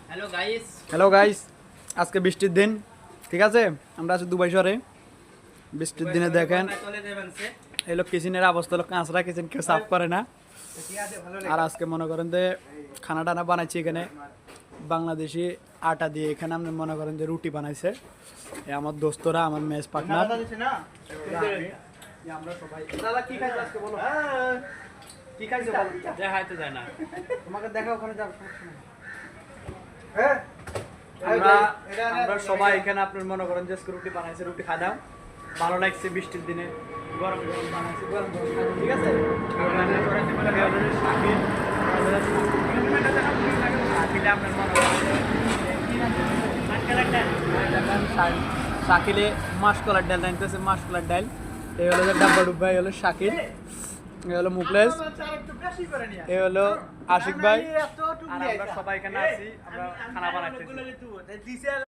Hello guys, আজকে বৃষ্টির দিন, ঠিক আছে। আমরা আছি দুবাই শহরে। বৃষ্টির দিনে দেখেন এই লোক কিচেনের অবস্থা, লোক কাঁচরা কিচেন কেউ সাফ করে না। আর আজকে মনে করেন যে খানা টানা বানাইছি এখানে বাংলাদেশি আটা দিয়ে। এখানে আপনি মনে করেন যে রুটি বানাইছে আমার দোস্তরা, আমার মেস পার্টনার। আমরা সবাই দাদা কি খাইছো আজকে বলো, কি খাইছো বলো। দেখাইতে যায় না, তোমাকে দেখা ওখানে যাও, আমরা সবাই এখানে আপনার মনে করেন যে রুটি বানাইছে, রুটি খাওয়া ভালো লাগছে বৃষ্টির দিনে, গরম গরম বানাইছে, গরম গরম খাবো, ঠিক আছে। শাকিলে মাসকলার ডাল আনতেছে, মাসকলার ডাল। এই হলো ডাব্বা ডুব্বা, এই হলো শাকিল, এই হলো মুকলেশ, এই হলো আশিক ভাই। আর আমরা সবাই এখানে আছি, আমরা খানা বানাইতেছি।